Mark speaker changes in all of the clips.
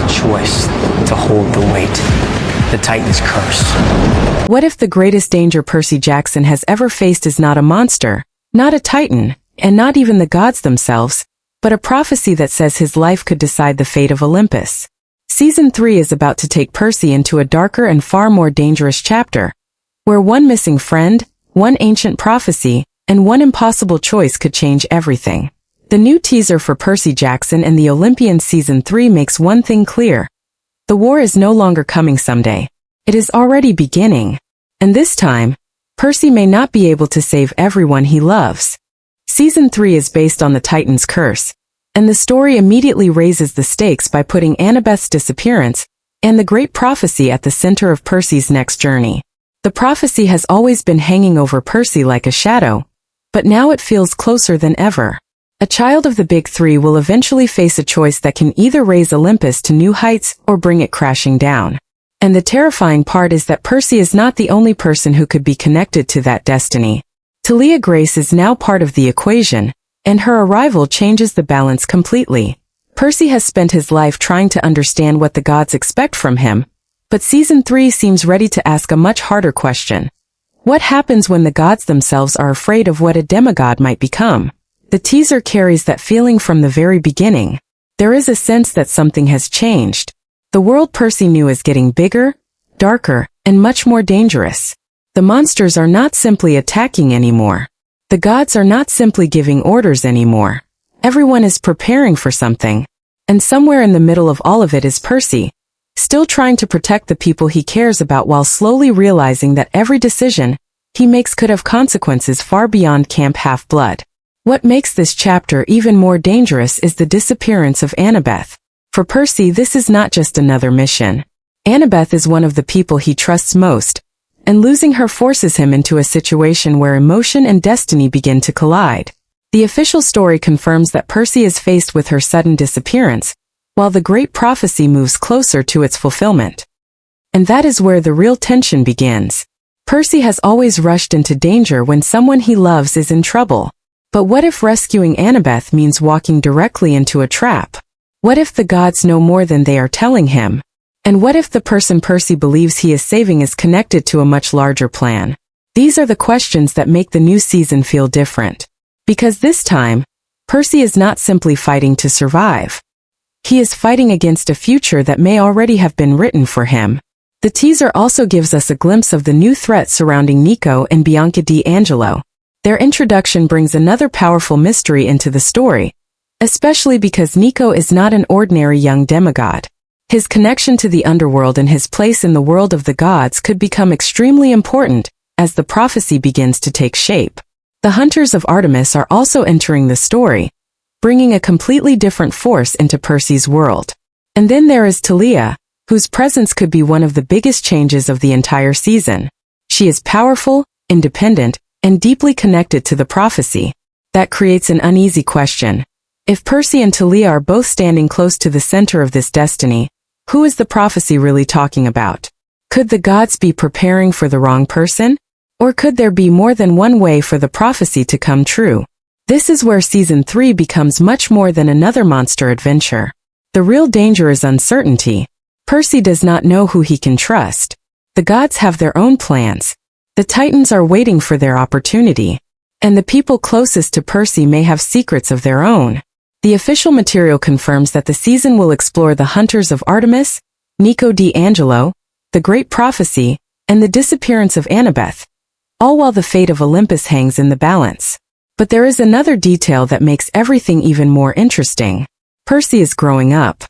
Speaker 1: choice to hold the weight. The Titan's curse.
Speaker 2: What if the greatest danger Percy Jackson has ever faced is not a monster, not a Titan, and not even the gods themselves, but a prophecy that says his life could decide the fate of Olympus? Season 3 is about to take Percy into a darker and far more dangerous chapter, where one missing friend, one ancient prophecy, and one impossible choice could change everything. The new teaser for Percy Jackson and the Olympians Season 3 makes one thing clear. The war is no longer coming someday. It is already beginning. And this time, Percy may not be able to save everyone he loves. Season 3 is based on the Titan's curse, and the story immediately raises the stakes by putting Annabeth's disappearance and the great prophecy at the center of Percy's next journey. The prophecy has always been hanging over Percy like a shadow, but now it feels closer than ever. A child of the Big Three will eventually face a choice that can either raise Olympus to new heights or bring it crashing down. And the terrifying part is that Percy is not the only person who could be connected to that destiny. Talia Grace is now part of the equation, and her arrival changes the balance completely. Percy has spent his life trying to understand what the gods expect from him, but Season 3 seems ready to ask a much harder question. What happens when the gods themselves are afraid of what a demigod might become? The teaser carries that feeling from the very beginning. There is a sense that something has changed. The world Percy knew is getting bigger, darker, and much more dangerous. The monsters are not simply attacking anymore. The gods are not simply giving orders anymore. Everyone is preparing for something. And somewhere in the middle of all of it is Percy, still trying to protect the people he cares about while slowly realizing that every decision he makes could have consequences far beyond Camp Half-Blood. What makes this chapter even more dangerous is the disappearance of Annabeth. For Percy, this is not just another mission. Annabeth is one of the people he trusts most, and losing her forces him into a situation where emotion and destiny begin to collide. The official story confirms that Percy is faced with her sudden disappearance, while the great prophecy moves closer to its fulfillment. And that is where the real tension begins. Percy has always rushed into danger when someone he loves is in trouble. But what if rescuing Annabeth means walking directly into a trap? What if the gods know more than they are telling him? And what if the person Percy believes he is saving is connected to a much larger plan? These are the questions that make the new season feel different. Because this time, Percy is not simply fighting to survive. He is fighting against a future that may already have been written for him. The teaser also gives us a glimpse of the new threat surrounding Nico and Bianca D'Angelo. Their introduction brings another powerful mystery into the story, especially because Nico is not an ordinary young demigod. His connection to the underworld and his place in the world of the gods could become extremely important as the prophecy begins to take shape. The Hunters of Artemis are also entering the story, bringing a completely different force into Percy's world. And then there is Talia, whose presence could be one of the biggest changes of the entire season. She is powerful, independent, and deeply connected to the prophecy. That creates an uneasy question. If Percy and Talia are both standing close to the center of this destiny, who is the prophecy really talking about? Could the gods be preparing for the wrong person? Or could there be more than one way for the prophecy to come true? This is where Season 3 becomes much more than another monster adventure. The real danger is uncertainty. Percy does not know who he can trust. The gods have their own plans. The Titans are waiting for their opportunity. And the people closest to Percy may have secrets of their own. The official material confirms that the season will explore the Hunters of Artemis, Nico D'Angelo, the Great Prophecy, and the disappearance of Annabeth, all while the fate of Olympus hangs in the balance. But there is another detail that makes everything even more interesting. Percy is growing up.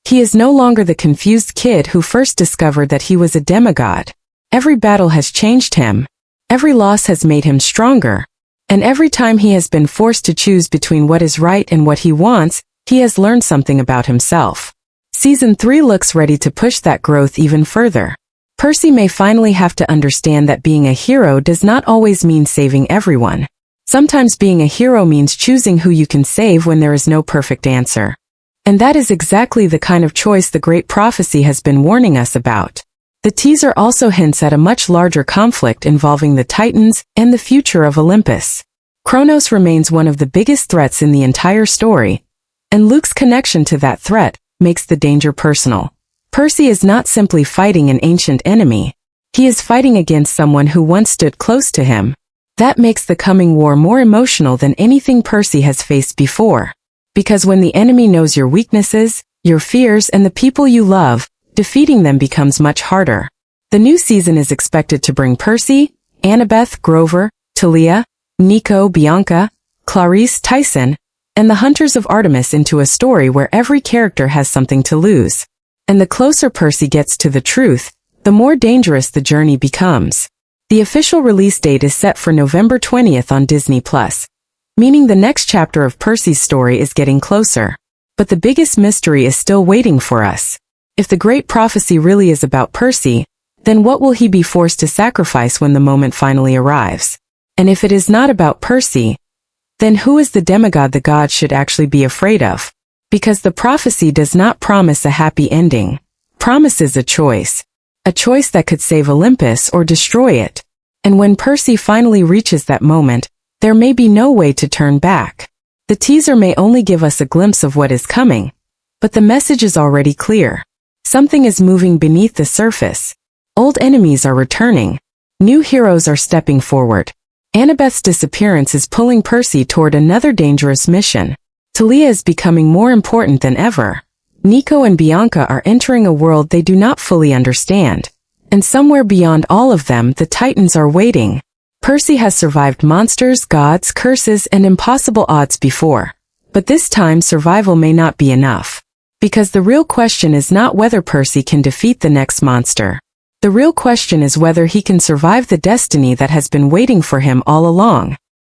Speaker 2: He is no longer the confused kid who first discovered that he was a demigod. Every battle has changed him. Every loss has made him stronger. And every time he has been forced to choose between what is right and what he wants, he has learned something about himself. Season 3 looks ready to push that growth even further. Percy may finally have to understand that being a hero does not always mean saving everyone. Sometimes being a hero means choosing who you can save when there is no perfect answer. And that is exactly the kind of choice the Great Prophecy has been warning us about. The teaser also hints at a much larger conflict involving the Titans and the future of Olympus. Kronos remains one of the biggest threats in the entire story, and Luke's connection to that threat makes the danger personal. Percy is not simply fighting an ancient enemy. He is fighting against someone who once stood close to him. That makes the coming war more emotional than anything Percy has faced before. Because when the enemy knows your weaknesses, your fears, and the people you love, defeating them becomes much harder. The new season is expected to bring Percy, Annabeth, Grover, Talia, Nico, Bianca, Clarice, Tyson, and the Hunters of Artemis into a story where every character has something to lose. And the closer Percy gets to the truth, the more dangerous the journey becomes. The official release date is set for November 20th on Disney+, meaning the next chapter of Percy's story is getting closer. But the biggest mystery is still waiting for us. If the great prophecy really is about Percy, then what will he be forced to sacrifice when the moment finally arrives? And if it is not about Percy, then who is the demigod the gods should actually be afraid of? Because the prophecy does not promise a happy ending, promises a choice that could save Olympus or destroy it. And when Percy finally reaches that moment, there may be no way to turn back. The teaser may only give us a glimpse of what is coming, but the message is already clear. Something is moving beneath the surface. Old enemies are returning. New heroes are stepping forward. Annabeth's disappearance is pulling Percy toward another dangerous mission. Talia is becoming more important than ever. Nico and Bianca are entering a world they do not fully understand. And somewhere beyond all of them, the Titans are waiting. Percy has survived monsters, gods, curses, and impossible odds before. But this time survival may not be enough. Because the real question is not whether Percy can defeat the next monster. The real question is whether he can survive the destiny that has been waiting for him all along.